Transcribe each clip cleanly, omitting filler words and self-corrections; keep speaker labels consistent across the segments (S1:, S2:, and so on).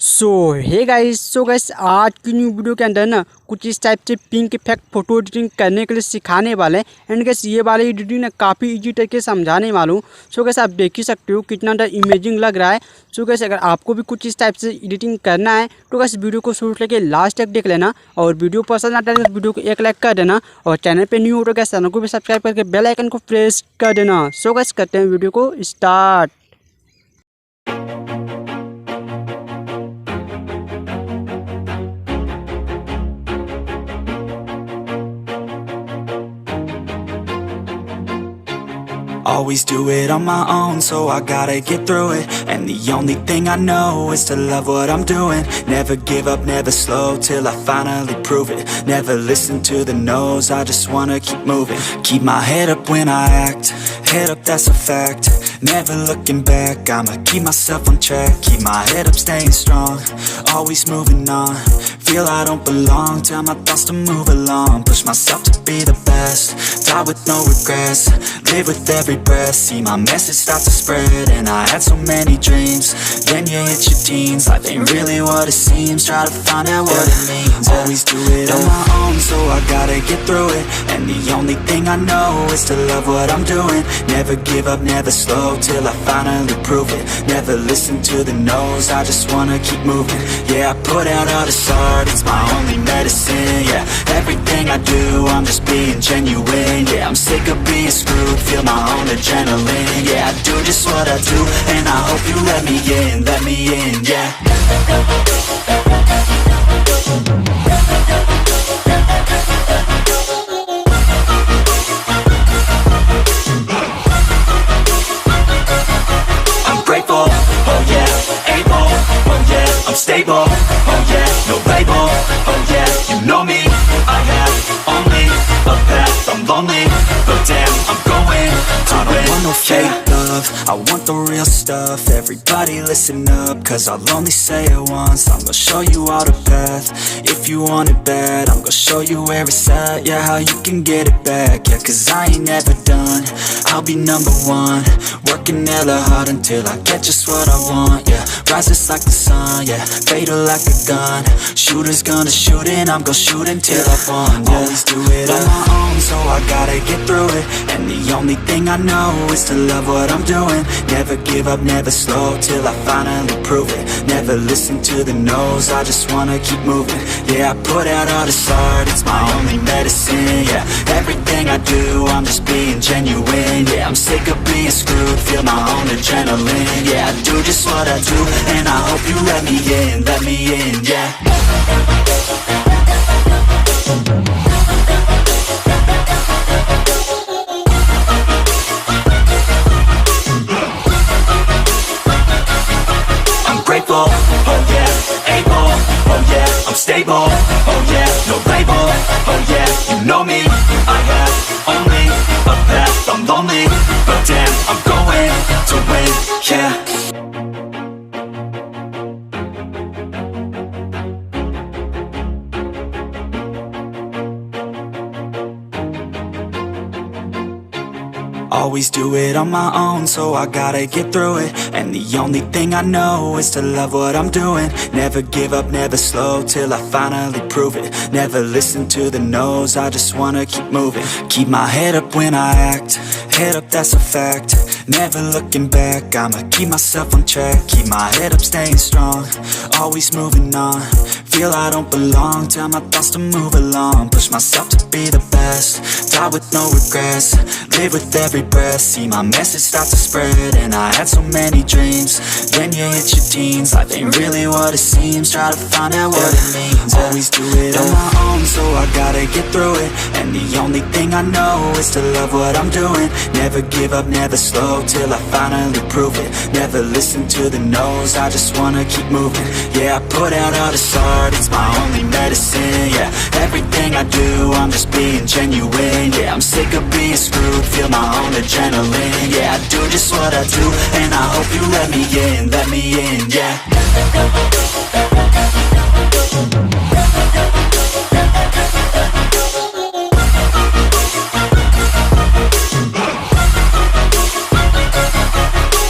S1: Hey guys आज की new video के अंदर ना कुछ इस टाइप से पिंक इफेक्ट फोटो एडिटिंग करने के लिए सिखाने वाले हैं। एंड गाइस ये वाली एडिटिंग ना काफ़ी इजी तरीके से समझाने वाला हूँ। गाइस आप देख ही सकते हो कितना इमेजिंग लग रहा है। गाइस अगर आपको भी कुछ इस टाइप से एडिटिंग करना है तो गाइस वीडियो को शुरू लेके लास्ट तक देख लेना। और वीडियो पसंद आता है तो वीडियो को एक लाइक कर देना। और चैनल पर न्यू हो तो गाइस चैनल को भी सब्सक्राइब करके बेल आइकन को प्रेस कर देना। गाइस करते हैं वीडियो को start.
S2: Always do it on my own, so I gotta get through it. And the only thing I know is to love what I'm doing. Never give up, never slow, till I finally prove it. Never listen to the no's, I just wanna keep moving. Keep my head up when I act, head up, that's a fact. Never looking back, I'ma keep myself on track. Keep my head up, staying strong, always moving on. Feel I don't belong, tell my thoughts to move along. Push myself to be the best, die with no regrets. Live with every breath, see my message start to spread. And I had so many dreams, then you hit your teens. Life ain't really what it seems, try to find out what it means. Always do it on my own, so I gotta get through it. And the only thing I know is to love what I'm doing. Never give up, never slow, till I finally prove it. Never listen to the no's, I just wanna keep moving. Yeah, I put out all this art, it's my only medicine. Yeah, everything I do, I'm just being genuine. Yeah, I'm sick of being screwed, feel my own adrenaline. Yeah, I do just what I do, and I hope you let me in, yeah. I'm grateful, oh yeah, able, oh yeah, I'm stable, oh yeah, no label, oh yeah, you know me, I have only a path, I'm lonely, but damn, I'm going to win. I don't want no fake love, I want the real stuff. Everybody listen up, cause I'll only say it once. I'm gonna show you all the path, if you want it bad. I'm gonna show you where it's at, yeah, how you can get it back. Yeah, cause I ain't never done, I'll be number one. Working hella hard until I get just what I want, yeah. Rises like the sun, yeah, fatal like a gun. Shooter's gonna shoot and I'm gonna shoot until I won, yeah. Always do it on my own, so I gotta get through it. And the only thing I know is to love what I'm doing. Never give up, never slow, till I finally prove it. Never listen to the no's, I just wanna keep moving. Yeah, I put out all this art, it's my only medicine. Yeah, everything I do, I'm just being genuine. Yeah, I'm sick of being screwed, feel my own adrenaline. Yeah, I do just what I do, and I hope you let me in, yeah. I'm grateful, oh yeah, able, oh yeah, I'm stable, oh yeah, no label, oh yeah, you know me, I have only a path, I'm lonely, but damn, I'm going to win, yeah. Always do it on my own, so I gotta get through it. And the only thing I know is to love what I'm doing. Never give up, never slow, till I finally prove it. Never listen to the no's, I just wanna keep moving. Keep my head up when I act, head up, that's a fact. Never looking back, I'ma keep myself on track. Keep my head up, staying strong, always moving on. Feel I don't belong, tell my thoughts to move along. Push myself to be the best, die with no regrets. Live with every breath, see my message start to spread. And I had so many dreams, then you hit your teens. Life ain't really what it seems, try to find out what it means. Always do it on my own, so I gotta get through it. And the only thing I know is to love what I'm doing. Never give up, never slow, till I finally prove it. Never listen to the no's, I just wanna keep moving. Yeah, I put out all this art, it's my only medicine. Yeah, everything I do, I'm just being genuine. Yeah, I'm sick of being screwed, feel my own adrenaline. Yeah, I do just what I do, and I hope you let me in, yeah.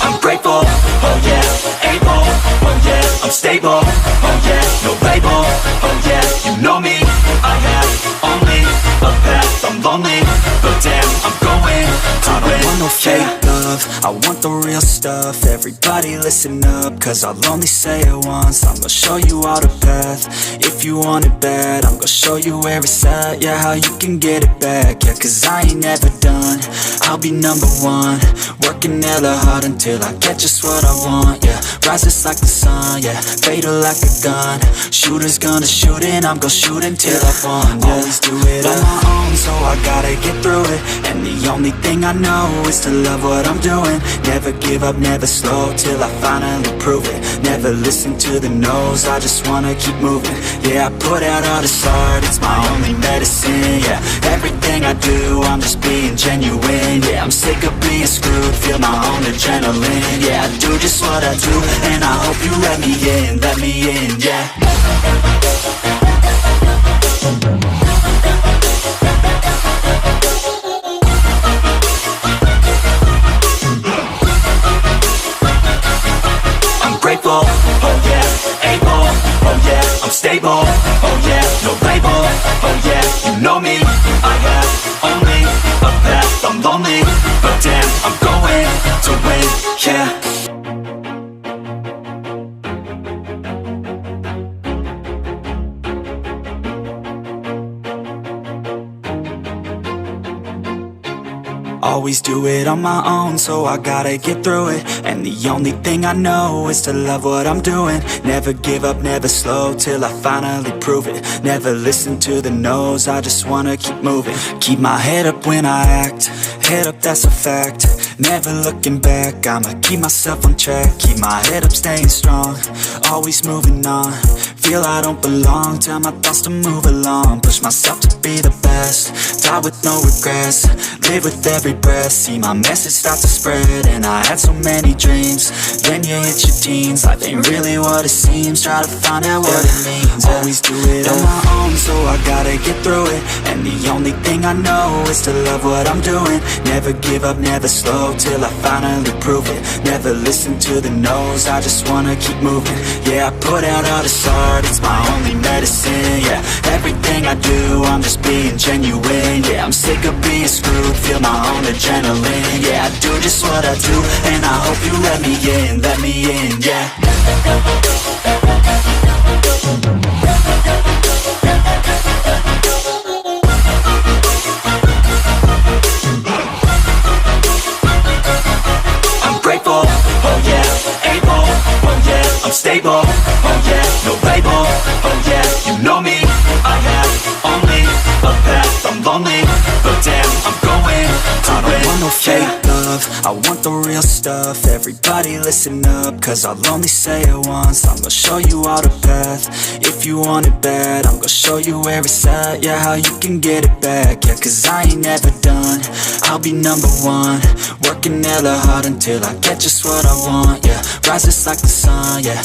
S2: I'm grateful, oh yeah, able, oh yeah, I'm I'm stable, oh yeah, no label, oh yeah, you know me. I have only a path, I'm lonely, but damn, I'm going to win. I don't want no fake love, I want the real stuff. Everybody listen up, cause I'll only say it once. I'm gonna show you all the path. If you want it bad, I'm gonna show you where it's at. Yeah, how you can get it back. Yeah, cause I ain't never done, I'll be number one. Working hella hard until I get just what I want. Yeah, rises like the sun, yeah, fatal like a gun. Shooter's gonna shoot and I'm gonna shoot until I won. Yeah, always do it on my own, so I gotta get through it. And the only thing I know is to love what I'm doing. Never give up, never slow, till I finally prove it. Never listen to the no's, I just wanna keep moving. Yeah, I put out all this art, it's my only medicine. Yeah, everything I do, I'm just being genuine. Yeah, I'm sick of being screwed, feel my own adrenaline. Yeah, I do just what I do, and I hope you let me in, yeah. Grateful, oh yeah, able, oh yeah, I'm stable, oh yeah, no label, oh yeah, you know me. I have only a path, I'm lonely, but damn, I'm going to win, yeah. Always do it on my own, so I gotta get through it. And the only thing I know is to love what I'm doing. Never give up, never slow, till I finally prove it. Never listen to the no's, I just wanna keep moving. Keep my head up when I act, head up, that's a fact. Never looking back, I'ma keep myself on track. Keep my head up, staying strong, always moving on. Feel I don't belong, tell my thoughts to move along. Push myself to be the best, die with no regrets. Live with every breath, see my message start to spread. And I had so many dreams, then you hit your teens. Life ain't really what it seems, try to find out what it means. Always do it on my own, so I gotta get through it. And the only thing I know is to love what I'm doing. Never give up, never slow, till I finally prove it. Never listen to the no's, I just wanna keep moving. Yeah, I put out all this art, it's my only medicine. Yeah, everything I do, I'm just being genuine. Yeah, I'm sick of being screwed, feel my own adrenaline. Yeah, I do just what I do, and I hope you let me in, yeah. I'm grateful, oh yeah, able, oh yeah, I'm stable, oh yeah, no label, oh yeah, you know me. I have only a path, I'm lonely, but damn, I'm going to win. I don't want no fake love, I want the real stuff. Everybody listen up, cause I'll only say it once. I'm gonna show you all the path. If you want it bad, I'm gonna show you where it's at. Yeah, how you can get it back. Yeah, cause I ain't never done, I'll be number one. Working hella hard until I get just what I want. Yeah, rises like the sun, yeah.